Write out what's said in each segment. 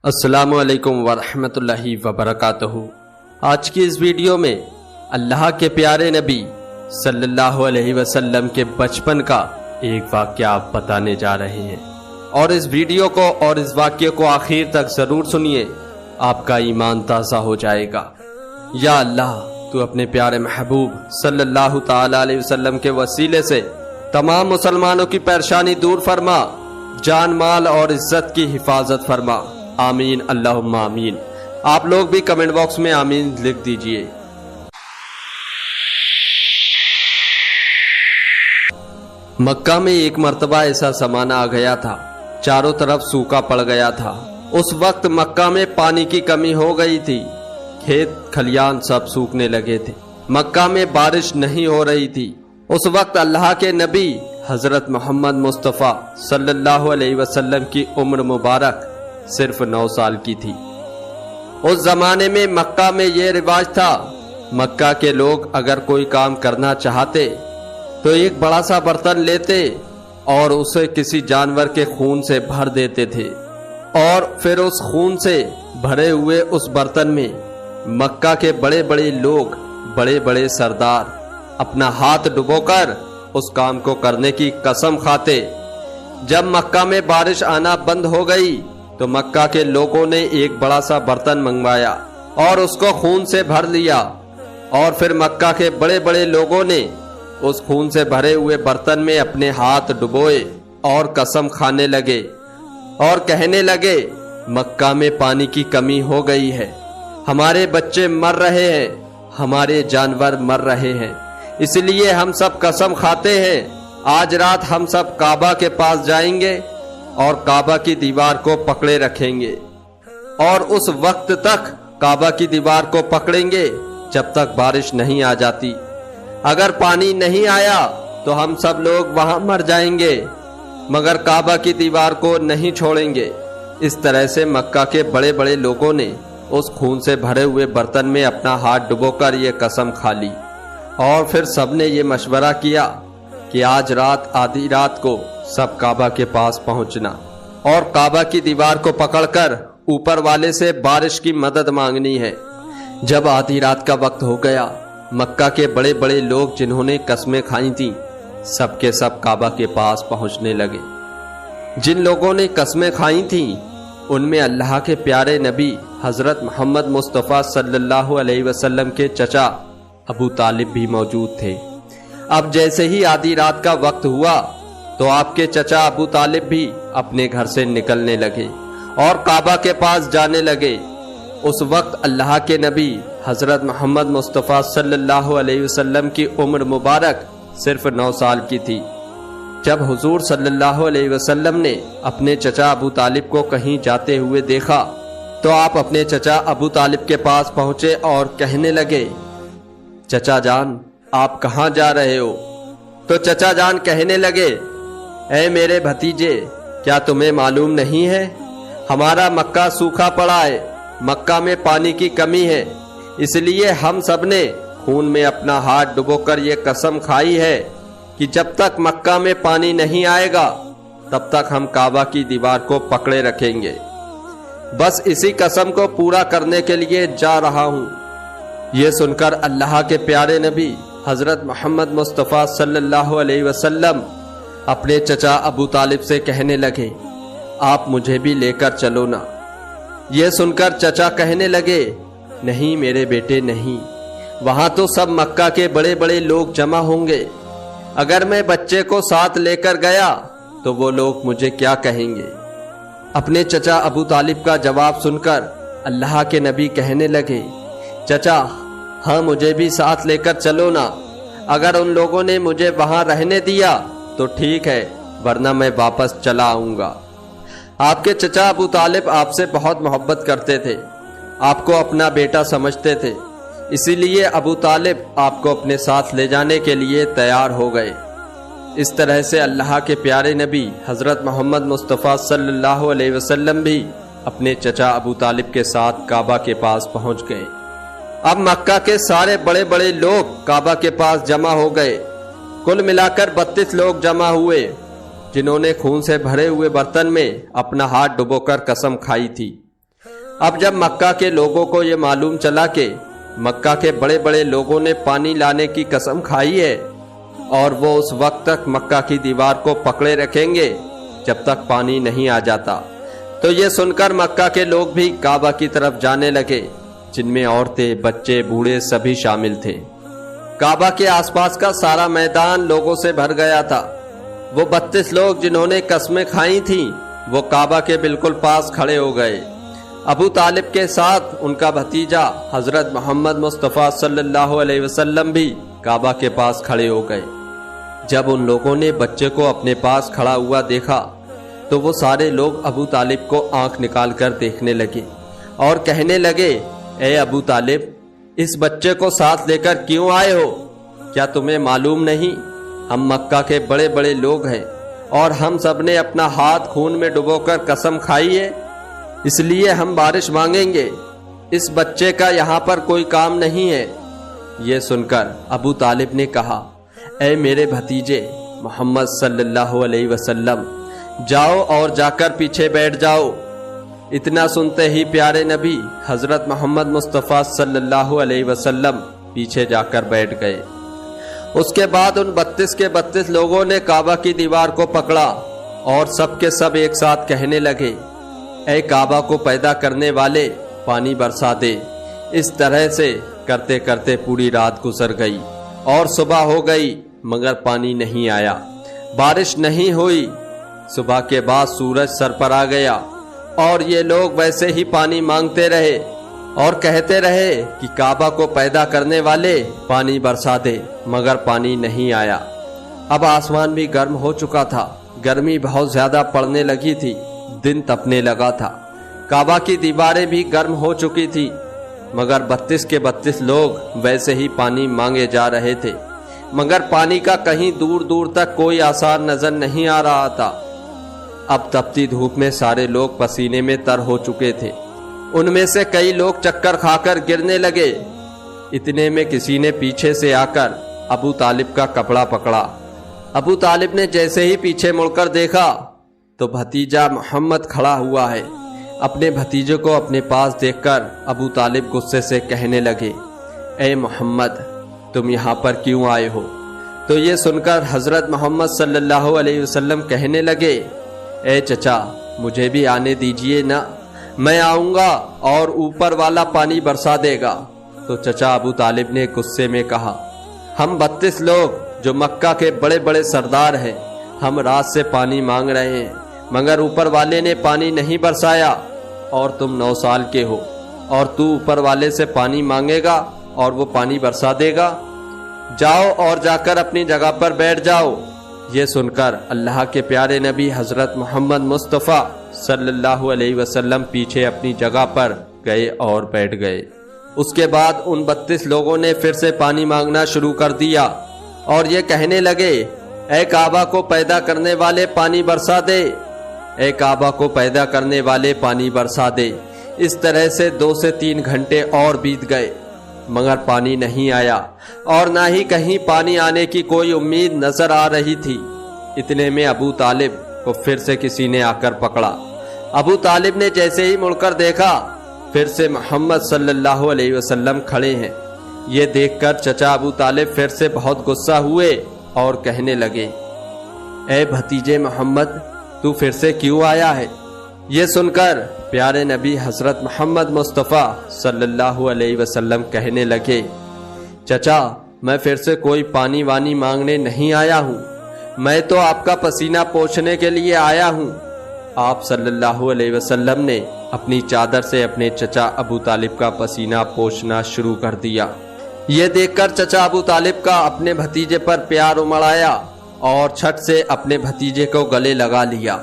السلام علیکم ورحمۃ اللہ وبرکاتہ۔ آج کی اس ویڈیو میں اللہ کے پیارے نبی صلی اللہ علیہ وسلم کے بچپن کا ایک واقعہ آپ بتانے جا رہے ہیں، اور اس ویڈیو کو اور اس واقعے کو آخر تک ضرور سنیے، آپ کا ایمان تازہ ہو جائے گا۔ یا اللہ، تو اپنے پیارے محبوب صلی اللہ تعالی علیہ وسلم کے وسیلے سے تمام مسلمانوں کی پریشانی دور فرما، جان مال اور عزت کی حفاظت فرما، آمین اللہم آمین۔ آپ لوگ بھی کمنٹ باکس میں آمین لکھ دیجئے۔ مکہ میں ایک مرتبہ ایسا زمانہ آ گیا تھا، چاروں طرف سوکھا پڑ گیا تھا۔ اس وقت مکہ میں پانی کی کمی ہو گئی تھی، کھیت کھلیان سب سوکھنے لگے تھے، مکہ میں بارش نہیں ہو رہی تھی۔ اس وقت اللہ کے نبی حضرت محمد مصطفیٰ صلی اللہ علیہ وسلم کی عمر مبارک صرف 9 سال کی تھی۔ اس زمانے میں مکہ میں یہ رواج تھا، مکہ کے لوگ اگر کوئی کام کرنا چاہتے تو ایک بڑا سا برتن لیتے اور اسے کسی جانور کے خون سے بھر دیتے تھے، اور پھر اس خون سے بھرے ہوئے اس برتن میں مکہ کے بڑے بڑے لوگ، بڑے بڑے سردار اپنا ہاتھ ڈبو کر اس کام کو کرنے کی قسم کھاتے۔ جب مکہ میں بارش آنا بند ہو گئی تو مکہ کے لوگوں نے ایک بڑا سا برتن منگوایا اور اس کو خون سے بھر لیا، اور پھر مکہ کے بڑے بڑے لوگوں نے اس خون سے بھرے ہوئے برتن میں اپنے ہاتھ ڈبوئے اور قسم کھانے لگے اور کہنے لگے، مکہ میں پانی کی کمی ہو گئی ہے، ہمارے بچے مر رہے ہیں، ہمارے جانور مر رہے ہیں، اس لیے ہم سب قسم کھاتے ہیں آج رات ہم سب کعبہ کے پاس جائیں گے اور کعبہ کی دیوار کو پکڑے رکھیں گے، اور اس وقت تک کعبہ کی دیوار کو پکڑیں گے جب تک بارش نہیں آ جاتی۔ اگر پانی نہیں آیا تو ہم سب لوگ وہاں مر جائیں گے، مگر کعبہ کی دیوار کو نہیں چھوڑیں گے۔ اس طرح سے مکہ کے بڑے بڑے لوگوں نے اس خون سے بھرے ہوئے برتن میں اپنا ہاتھ ڈبو کر یہ قسم کھا لی، اور پھر سب نے یہ مشورہ کیا کہ آج رات آدھی رات کو سب کعبہ کے پاس پہنچنا اور کعبہ کی دیوار کو پکڑ کر اوپر والے سے بارش کی مدد مانگنی ہے۔ جب آدھی رات کا وقت ہو گیا، مکہ کے بڑے بڑے لوگ جنہوں نے قسمیں کھائی تھیں سب کے سب کعبہ کے پاس پہنچنے لگے۔ جن لوگوں نے قسمیں کھائی تھیں ان میں اللہ کے پیارے نبی حضرت محمد مصطفیٰ صلی اللہ علیہ وسلم کے چچا ابو طالب بھی موجود تھے۔ اب جیسے ہی آدھی رات کا وقت ہوا تو آپ کے چچا ابو طالب بھی اپنے گھر سے نکلنے لگے اور کعبہ کے پاس جانے لگے۔ اس وقت اللہ کے نبی حضرت محمد مصطفیٰ صلی اللہ علیہ وسلم کی عمر مبارک صرف 9 سال کی تھی۔ جب حضور صلی اللہ علیہ وسلم نے اپنے چچا ابو طالب کو کہیں جاتے ہوئے دیکھا تو آپ اپنے چچا ابو طالب کے پاس پہنچے اور کہنے لگے، چچا جان آپ کہاں جا رہے ہو؟ تو چچا جان کہنے لگے، اے میرے بھتیجے، کیا تمہیں معلوم نہیں ہے ہمارا مکہ سوکھا پڑا ہے، مکہ میں پانی کی کمی ہے، اس لیے ہم سب نے خون میں اپنا ہاتھ ڈبو کر یہ قسم کھائی ہے کہ جب تک مکہ میں پانی نہیں آئے گا تب تک ہم کعبہ کی دیوار کو پکڑے رکھیں گے، بس اسی قسم کو پورا کرنے کے لیے جا رہا ہوں۔ یہ سن کر اللہ کے پیارے نبی حضرت محمد مصطفیٰ صلی اللہ علیہ وسلم اپنے چچا ابو طالب سے کہنے لگے، آپ مجھے بھی لے کر چلو نا۔ یہ سن کر چچا کہنے لگے، نہیں میرے بیٹے نہیں، وہاں تو سب مکہ کے بڑے بڑے لوگ جمع ہوں گے، اگر میں بچے کو ساتھ لے کر گیا تو وہ لوگ مجھے کیا کہیں گے؟ اپنے چچا ابو طالب کا جواب سن کر اللہ کے نبی کہنے لگے، چچا ہاں مجھے بھی ساتھ لے کر چلو نا، اگر ان لوگوں نے مجھے وہاں رہنے دیا تو ٹھیک ہے، ورنہ میں واپس چلا آؤں گا۔ آپ کے چچا ابو طالب آپ سے بہت محبت کرتے تھے، آپ کو اپنا بیٹا سمجھتے تھے، اسی لیے ابو طالب آپ کو اپنے ساتھ لے جانے کے لیے تیار ہو گئے۔ اس طرح سے اللہ کے پیارے نبی حضرت محمد مصطفیٰ صلی اللہ علیہ وسلم بھی اپنے چچا ابو طالب کے ساتھ کعبہ کے پاس پہنچ گئے۔ اب مکہ کے سارے بڑے بڑے لوگ کعبہ کے پاس جمع ہو گئے، کل ملا کر 32 لوگ جمع ہوئے جنہوں نے خون سے بھرے ہوئے برتن میں اپنا ہاتھ ڈبو کر قسم کھائی تھی۔ اب جب مکہ کے لوگوں کو یہ معلوم چلا کہ مکہ کے بڑے بڑے لوگوں نے پانی لانے کی قسم کھائی ہے اور وہ اس وقت تک مکہ کی دیوار کو پکڑے رکھیں گے جب تک پانی نہیں آ جاتا، تو یہ سن کر مکہ کے لوگ بھی کعبہ کی طرف جانے لگے، جن میں عورتیں، بچے، بوڑھے سبھی شامل تھے۔ کعبہ کے آس پاس کا سارا میدان لوگوں سے بھر گیا تھا۔ وہ 32 لوگ جنہوں نے قسمیں کھائی تھیں وہ کعبہ کے بالکل پاس کھڑے ہو گئے۔ ابو طالب کے ساتھ ان کا بھتیجا حضرت محمد مصطفیٰ صلی اللہ علیہ وسلم بھی کعبہ کے پاس کھڑے ہو گئے۔ جب ان لوگوں نے بچے کو اپنے پاس کھڑا ہوا دیکھا تو وہ سارے لوگ ابو طالب کو آنکھ نکال کر دیکھنے لگے اور کہنے لگے، اے ابو طالب، اس بچے کو ساتھ لے کر کیوں آئے ہو؟ کیا تمہیں معلوم نہیں ہم مکہ کے بڑے بڑے لوگ ہیں اور ہم سب نے اپنا ہاتھ خون میں ڈبو کر قسم کھائی ہے، اس لیے ہم بارش مانگیں گے، اس بچے کا یہاں پر کوئی کام نہیں ہے۔ یہ سن کر ابو طالب نے کہا، اے میرے بھتیجے محمد صلی اللہ علیہ وسلم، جاؤ اور جا کر پیچھے بیٹھ جاؤ۔ اتنا سنتے ہی پیارے نبی حضرت محمد مصطفیٰ صلی اللہ علیہ وسلم پیچھے جا کر بیٹھ گئے۔ اس کے بعد ان 32 کے 32 لوگوں نے کعبہ کی دیوار کو پکڑا اور سب کے سب ایک ساتھ کہنے لگے، اے کعبہ کو پیدا کرنے والے، پانی برسا دے۔ اس طرح سے کرتے کرتے پوری رات گزر گئی اور صبح ہو گئی مگر پانی نہیں آیا، بارش نہیں ہوئی۔ صبح کے بعد سورج سر پر آ گیا اور یہ لوگ ویسے ہی پانی مانگتے رہے اور کہتے رہے کہ کعبہ کو پیدا کرنے والے پانی برسا دے، مگر پانی نہیں آیا۔ اب آسمان بھی گرم ہو چکا تھا، گرمی بہت زیادہ پڑنے لگی تھی، دن تپنے لگا تھا، کعبہ کی دیواریں بھی گرم ہو چکی تھی، مگر 32 کے 32 لوگ ویسے ہی پانی مانگے جا رہے تھے، مگر پانی کا کہیں دور دور تک کوئی آثار نظر نہیں آ رہا تھا۔ اب تپتی دھوپ میں سارے لوگ پسینے میں تر ہو چکے تھے، ان میں سے کئی لوگ چکر کھا کر گرنے لگے۔ اتنے میں کسی نے پیچھے سے آ کر ابو طالب کا کپڑا پکڑا۔ ابو طالب نے جیسے ہی پیچھے مڑ کر دیکھا تو بھتیجا محمد کھڑا ہوا ہے۔ اپنے بھتیجے کو اپنے پاس دیکھ کر ابو طالب غصے سے کہنے لگے، اے محمد، تم یہاں پر کیوں آئے ہو؟ تو یہ سن کر حضرت محمد صلی اللہ علیہ وسلم کہنے لگے، اے چچا، مجھے بھی آنے دیجئے نا، میں آؤں گا اور اوپر والا پانی برسا دے گا۔ تو چچا ابو طالب نے غصے میں کہا، ہم 32 لوگ جو مکہ کے بڑے بڑے سردار ہیں، ہم رات سے پانی مانگ رہے ہیں مگر اوپر والے نے پانی نہیں برسایا، اور تم 9 سال کے ہو اور تو اوپر والے سے پانی مانگے گا اور وہ پانی برسا دے گا؟ جاؤ اور جا کر اپنی جگہ پر بیٹھ جاؤ۔ یہ سن کر اللہ کے پیارے نبی حضرت محمد مصطفیٰ صلی اللہ علیہ وسلم پیچھے اپنی جگہ پر گئے اور بیٹھ گئے۔ اس کے بعد ان 32 لوگوں نے پھر سے پانی مانگنا شروع کر دیا اور یہ کہنے لگے، اے کعبہ کو پیدا کرنے والے پانی برسا دے، اے کعبہ کو پیدا کرنے والے پانی برسا دے۔ اس طرح سے 2 سے 3 گھنٹے اور بیت گئے مگر پانی نہیں آیا اور نہ ہی کہیں پانی آنے کی کوئی امید نظر آ رہی تھی۔ اتنے میں ابو طالب کو پھر سے کسی نے آ کر پکڑا۔ ابو طالب نے جیسے ہی مڑ کر دیکھا پھر سے محمد صلی اللہ علیہ وسلم کھڑے ہیں۔ یہ دیکھ کر چچا ابو طالب پھر سے بہت غصہ ہوئے اور کہنے لگے، اے بھتیجے محمد، تو پھر سے کیوں آیا ہے؟ یہ سن کر پیارے نبی حضرت محمد مصطفیٰ صلی اللہ علیہ وسلم کہنے لگے، چچا، میں پھر سے کوئی پانی وانی مانگنے نہیں آیا ہوں، میں تو آپ کا پسینہ پوچھنے کے لیے آیا ہوں۔ آپ صلی اللہ علیہ وسلم نے اپنی چادر سے اپنے چچا ابو طالب کا پسینہ پوچھنا شروع کر دیا۔ یہ دیکھ کر چچا ابو طالب کا اپنے بھتیجے پر پیار امڑ آیا اور چھٹ سے اپنے بھتیجے کو گلے لگا لیا۔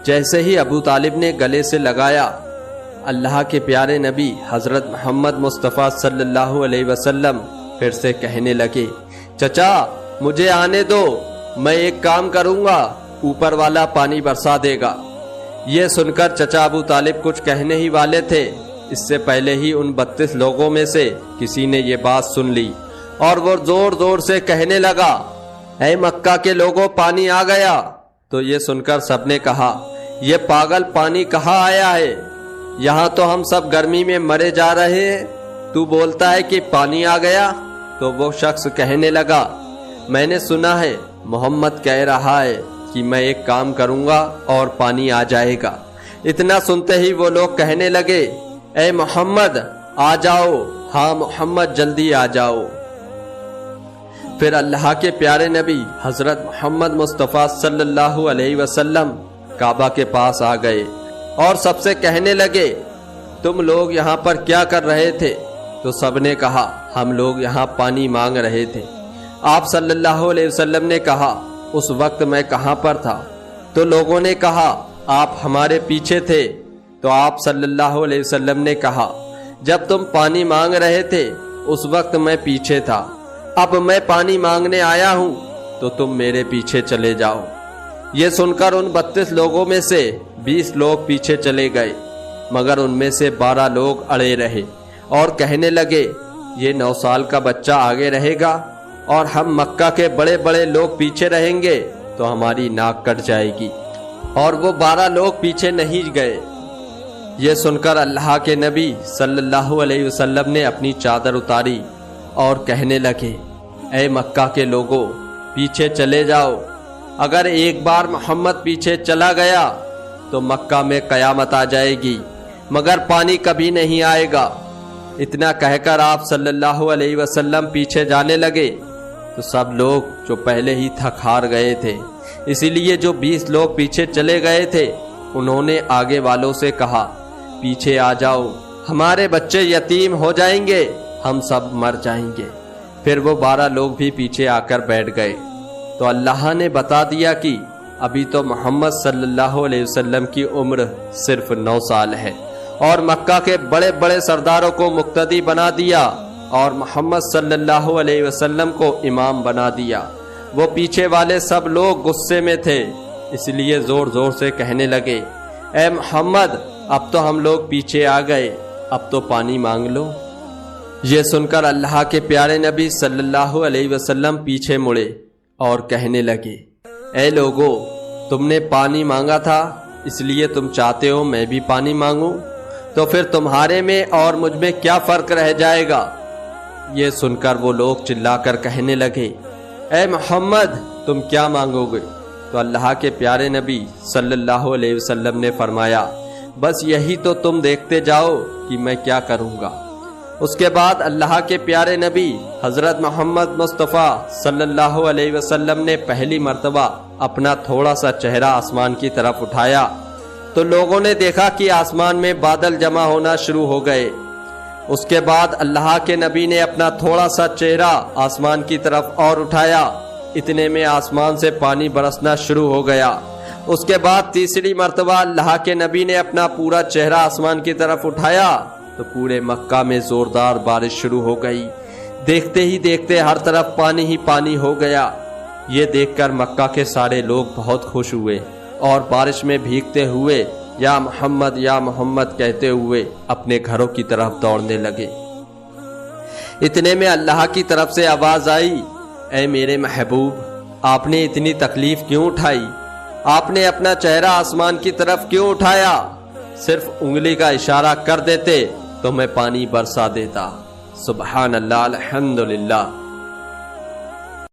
جیسے ہی ابو طالب نے گلے سے لگایا، اللہ کے پیارے نبی حضرت محمد مصطفیٰ صلی اللہ علیہ وسلم پھر سے کہنے لگے، چچا مجھے آنے دو، میں ایک کام کروں گا، اوپر والا پانی برسا دے گا۔ یہ سن کر چچا ابو طالب کچھ کہنے ہی والے تھے، اس سے پہلے ہی ان 32 لوگوں میں سے کسی نے یہ بات سن لی اور وہ زور زور سے کہنے لگا، اے مکہ کے لوگوں، پانی آ گیا۔ تو یہ سن کر سب نے کہا، یہ پاگل پانی کہاں آیا ہے؟ یہاں تو ہم سب گرمی میں مرے جا رہے ہیں، تو بولتا ہے کہ پانی آ گیا۔ تو وہ شخص کہنے لگا، میں نے سنا ہے محمد کہہ رہا ہے کہ میں ایک کام کروں گا اور پانی آ جائے گا۔ اتنا سنتے ہی وہ لوگ کہنے لگے، اے محمد آ جاؤ، ہاں محمد جلدی آ جاؤ۔ پھر اللہ کے پیارے نبی حضرت محمد مصطفیٰ صلی اللہ علیہ وسلم کعبہ کے پاس آ گئے اور سب سے کہنے لگے، تم لوگ یہاں پر کیا کر رہے تھے؟ تو سب نے کہا، ہم لوگ یہاں پانی مانگ رہے تھے۔ آپ صلی اللہ علیہ وسلم نے کہا، اس وقت میں کہاں پر تھا؟ تو لوگوں نے کہا، آپ ہمارے پیچھے تھے۔ تو آپ صلی اللہ علیہ وسلم نے کہا، جب تم پانی مانگ رہے تھے اس وقت میں پیچھے تھا، اب میں پانی مانگنے آیا ہوں تو تم میرے پیچھے چلے جاؤ۔ یہ سن کر ان 32 لوگوں میں سے 20 لوگ پیچھے چلے گئے، مگر ان میں سے 12 لوگ اڑے رہے اور کہنے لگے، یہ 9 سال کا بچہ آگے رہے گا اور ہم مکہ کے بڑے بڑے لوگ پیچھے رہیں گے تو ہماری ناک کٹ جائے گی۔ اور وہ 12 لوگ پیچھے نہیں گئے۔ یہ سن کر اللہ کے نبی صلی اللہ علیہ وسلم نے اپنی چادر اتاری اور کہنے لگے، اے مکہ کے لوگوں، پیچھے چلے جاؤ۔ اگر ایک بار محمد پیچھے چلا گیا تو مکہ میں قیامت آ جائے گی، مگر پانی کبھی نہیں آئے گا۔ اتنا کہہ کر آپ صلی اللہ علیہ وسلم پیچھے جانے لگے تو سب لوگ جو پہلے ہی تھک ہار گئے تھے، اسی لیے جو 20 لوگ پیچھے چلے گئے تھے انہوں نے آگے والوں سے کہا، پیچھے آ جاؤ، ہمارے بچے یتیم ہو جائیں گے، ہم سب مر جائیں گے۔ پھر وہ 12 لوگ بھی پیچھے آ کر بیٹھ گئے۔ تو اللہ نے بتا دیا کہ ابھی تو محمد صلی اللہ علیہ وسلم کی عمر صرف 9 سال ہے، اور مکہ کے بڑے بڑے سرداروں کو مقتدی بنا دیا اور محمد صلی اللہ علیہ وسلم کو امام بنا دیا۔ وہ پیچھے والے سب لوگ غصے میں تھے، اس لیے زور زور سے کہنے لگے، اے محمد اب تو ہم لوگ پیچھے آ گئے، اب تو پانی مانگ لو۔ یہ سن کر اللہ کے پیارے نبی صلی اللہ علیہ وسلم پیچھے مڑے اور کہنے لگے، اے لوگو، تم نے پانی مانگا تھا، اس لیے تم چاہتے ہو میں بھی پانی مانگوں؟ تو پھر تمہارے میں اور مجھ میں کیا فرق رہ جائے گا؟ یہ سن کر وہ لوگ چلا کر کہنے لگے، اے محمد تم کیا مانگو گے؟ تو اللہ کے پیارے نبی صلی اللہ علیہ وسلم نے فرمایا، بس یہی تو تم دیکھتے جاؤ کہ میں کیا کروں گا۔ اس کے بعد اللہ کے پیارے نبی حضرت محمد مصطفیٰ صلی اللہ علیہ وسلم نے پہلی مرتبہ اپنا تھوڑا سا چہرہ آسمان کی طرف اٹھایا تو لوگوں نے دیکھا کہ آسمان میں بادل جمع ہونا شروع ہو گئے۔ اس کے بعد اللہ کے نبی نے اپنا تھوڑا سا چہرہ آسمان کی طرف اور اٹھایا، اتنے میں آسمان سے پانی برسنا شروع ہو گیا۔ اس کے بعد تیسری مرتبہ اللہ کے نبی نے اپنا پورا چہرہ آسمان کی طرف اٹھایا تو پورے مکہ میں زوردار بارش شروع ہو گئی۔ دیکھتے ہی دیکھتے ہر طرف پانی ہی پانی ہو گیا۔ یہ دیکھ کر مکہ کے سارے لوگ بہت خوش ہوئے اور بارش میں بھیگتے ہوئے یا محمد کہتے ہوئے اپنے گھروں کی طرف دوڑنے لگے۔ اتنے میں اللہ کی طرف سے آواز آئی، اے میرے محبوب، آپ نے اتنی تکلیف کیوں اٹھائی؟ آپ نے اپنا چہرہ آسمان کی طرف کیوں اٹھایا؟ صرف انگلی کا اشارہ کر دیتے تو میں پانی برسا دیتا۔ سبحان اللہ، الحمدللہ۔